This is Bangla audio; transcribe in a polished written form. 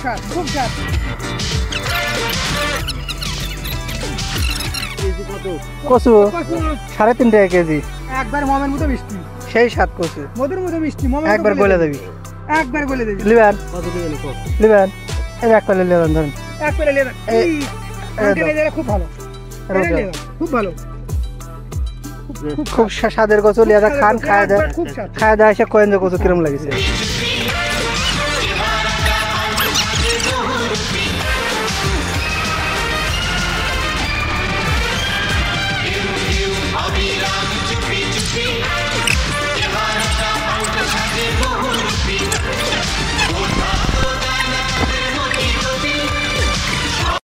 স্বাদ, খুব স্বাদ। কচু 3.5 টাকা কেজি, একবার মমের মতো মিষ্টি, সেই স্বাদ কচু, মধুর মতো মিষ্টি, মমের মতো একবার বলে দেবি। একবার বলে দেবি। লিবেন লিবেন, এই এক পালে লিবেন ধরেন। এক পেলে লেদা, এই, আঙ্কেল এই জায়গা খুব ভালো, এটা এটা দাও। লেদা, খুব ভালো, খুব স্বাদের কচু লিয়া খান, খায় দেয়, খুব স্বাদ। খায় দেয় এসে কয়েন যে কচু কিরম লাগিছে।